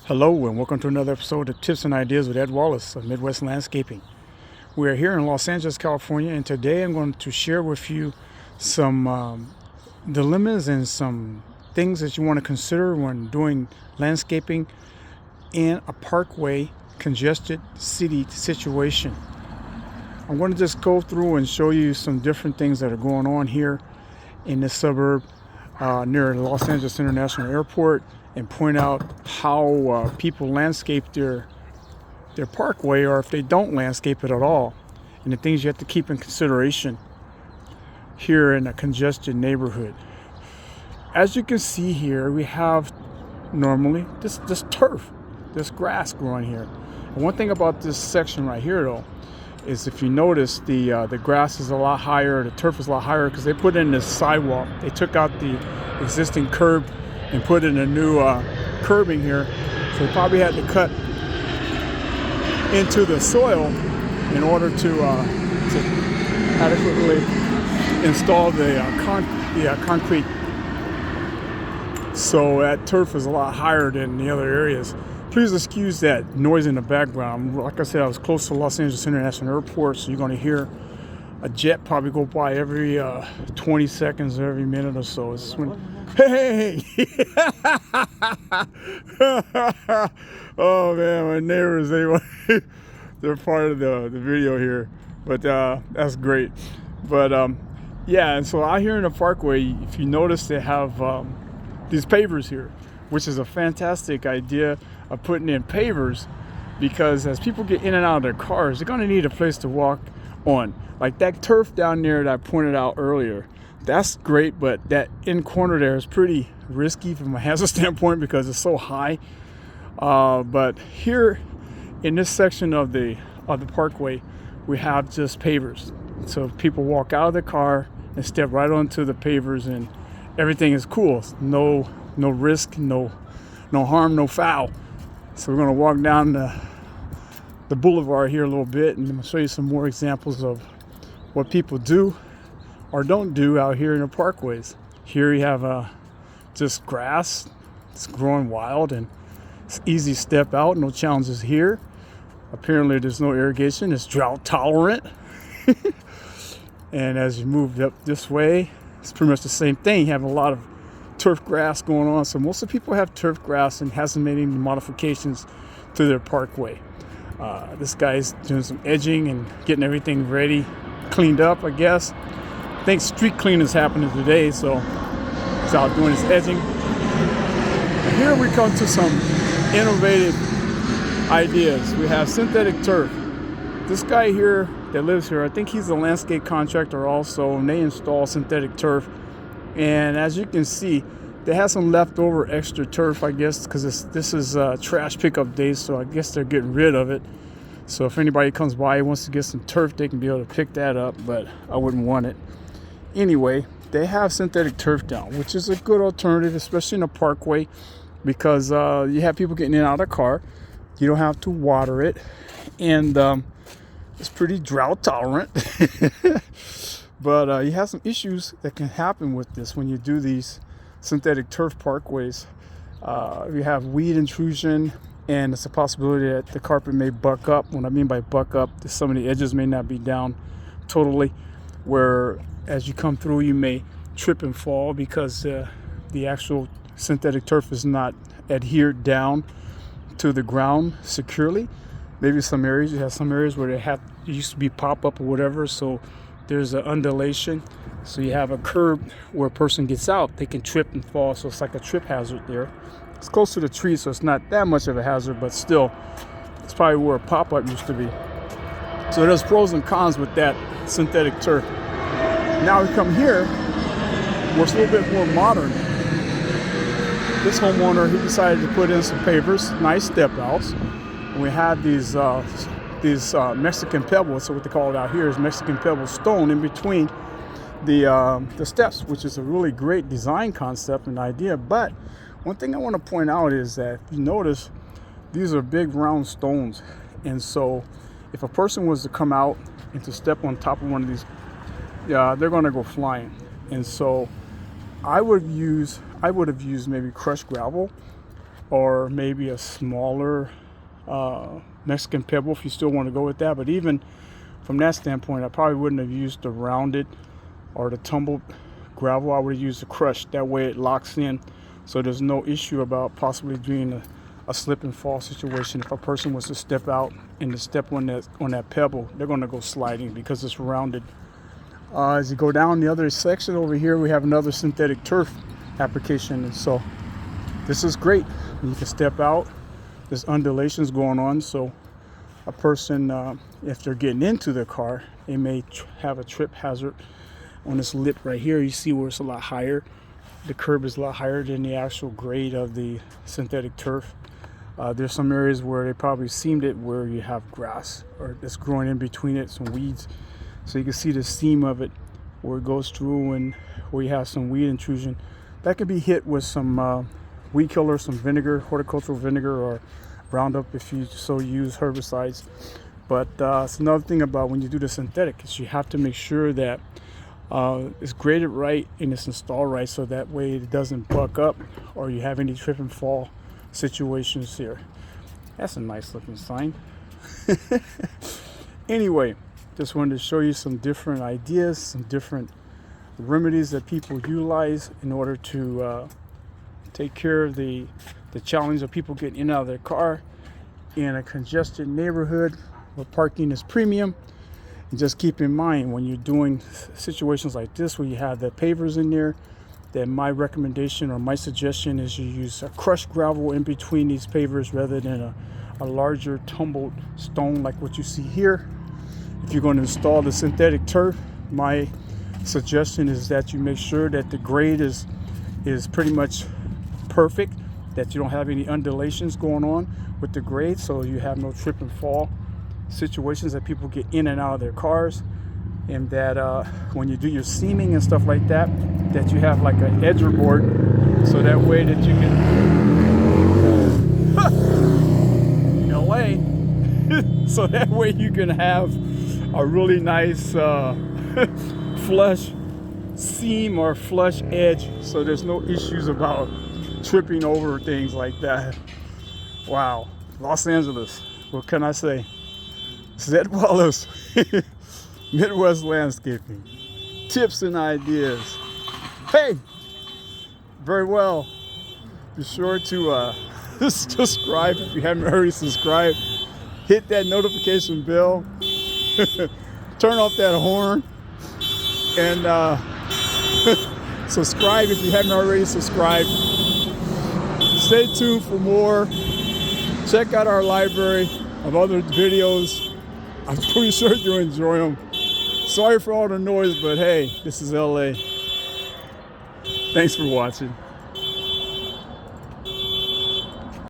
Hello and welcome to another episode of Tips and Ideas with L.Wallace of Midwest Landscaping. We are here in Los Angeles, California, and today I'm going to share with you some dilemmas and some things that you want to consider when doing landscaping in a parkway congested city situation. I'm going to just go through and show you some different things that are going on here in this suburb near Los Angeles International Airport, and point out how people landscape their parkway, or if they don't landscape it at all, and the things you have to keep in consideration here in a congested neighborhood. As you can see here, we have normally this turf, this grass growing here. And one thing about this section right here, though, is if you notice the grass is a lot higher, the turf is a lot higher because they put in this sidewalk. They took out the existing curb and put in a new curbing here, so they probably had to cut into the soil in order to adequately install the concrete. So that turf is a lot higher than the other areas. Please excuse that noise in the background. Like I said, I was close to Los Angeles International Airport, so you're going to hear a jet probably go by every 20 seconds or every minute or so. It's when, hey! Oh man, my neighbors, they're part of the video here, but that's great. But yeah, and so out here in the parkway, if you notice, they have these pavers here, which is a fantastic idea of putting in pavers, because as people get in and out of their cars, they're going to need a place to walk on. Like that turf down there that I pointed out earlier, that's great, but that in corner there is pretty risky from a hazard standpoint because it's so high. But here in this section of the parkway, we have just pavers. So people walk out of the car and step right onto the pavers, and everything is cool. No risk, no harm, no foul. So we're gonna walk down the boulevard here a little bit, and I'm gonna show you some more examples of what people do or don't do out here in the parkways. Here you have just grass. It's growing wild and it's easy to step out, no challenges here. Apparently there's no irrigation, it's drought tolerant. And as you move up this way, it's pretty much the same thing. You have a lot of turf grass going on. So most of the people have turf grass and hasn't made any modifications to their parkway. This guy's doing some edging and getting everything ready, cleaned up, I guess. I think street cleaning is happening today, so he's out doing his edging. And here we come to some innovative ideas. We have synthetic turf. This guy here that lives here, I think he's a landscape contractor also, and they install synthetic turf. And as you can see, they have some leftover extra turf, I guess, because this is trash pickup day, so I guess they're getting rid of it. So if anybody comes by and wants to get some turf, they can be able to pick that up, but I wouldn't want it. Anyway, they have synthetic turf down, which is a good alternative, especially in a parkway, because you have people getting in and out of their car. You don't have to water it, and it's pretty drought tolerant. But you have some issues that can happen with this when you do these synthetic turf parkways. You have weed intrusion, and it's a possibility that the carpet may buck up. What I mean by buck up, some of the edges may not be down totally, where as you come through you may trip and fall because the actual synthetic turf is not adhered down to the ground securely. Maybe some areas, you have some areas where it used to be pop-up or whatever, so there's an undulation. So you have a curb where a person gets out, they can trip and fall, so it's like a trip hazard there. It's close to the tree, so it's not that much of a hazard, but still, it's probably where a pop-up used to be. So there's pros and cons with that synthetic turf. Now we come here, where it's a little bit more modern. This homeowner, he decided to put in some pavers, nice step outs. And we have these Mexican pebbles, so what they call it out here is Mexican pebble stone in between the steps, which is a really great design concept and idea. But one thing I want to point out is that if you notice, these are big round stones, and so if a person was to come out and to step on top of one of these, they're going to go flying. And so I would have used maybe crushed gravel or maybe a smaller Mexican pebble if you still want to go with that. But even from that standpoint, I probably wouldn't have used the rounded or the tumbled gravel. I would have used the crushed. That way it locks in, so there's no issue about possibly doing a slip and fall situation. If a person was to step out and to step on that pebble, they're going to go sliding because it's rounded. As you go down the other section over here, we have another synthetic turf application, and so this is great. You can step out. There's undulations going on, so a person, if they're getting into the car, they may have a trip hazard on this lip right here. You see where it's a lot higher. The curb is a lot higher than the actual grade of the synthetic turf. There's some areas where they probably seamed it where you have grass or it's growing in between it, some weeds. So you can see the seam of it where it goes through, and where you have some weed intrusion. That can be hit with some weed killer, some vinegar, horticultural vinegar, or Roundup if you so use herbicides. But it's another thing about when you do the synthetic is you have to make sure that it's graded right and it's installed right, so that way it doesn't buck up or you have any trip and fall situations here. That's a nice looking sign. Anyway, just wanted to show you some different ideas, some different remedies that people utilize in order to take care of the challenge of people getting in and out of their car in a congested neighborhood where parking is premium. And just keep in mind when you're doing situations like this where you have the pavers in there, that my recommendation or my suggestion is you use a crushed gravel in between these pavers rather than a larger tumbled stone like what you see here. If you're going to install the synthetic turf, my suggestion is that you make sure that the grade is pretty much perfect, that you don't have any undulations going on with the grade, so you have no trip and fall situations that people get in and out of their cars. And that when you do your seaming and stuff like that, that you have like an edger board, so that way that you can LA so that way you can have a really nice flush seam or flush edge, so there's no issues about tripping over things like that. Wow, Los Angeles, what can I say? This is L.Wallace, Midwest Landscaping, tips and ideas. Hey, very well. Be sure to subscribe if you haven't already subscribed. Hit that notification bell. Turn off that horn. And subscribe if you haven't already subscribed. Stay tuned for more. Check out our library of other videos. I'm pretty sure you'll enjoy them. Sorry for all the noise, but hey, this is LA. Thanks for watching.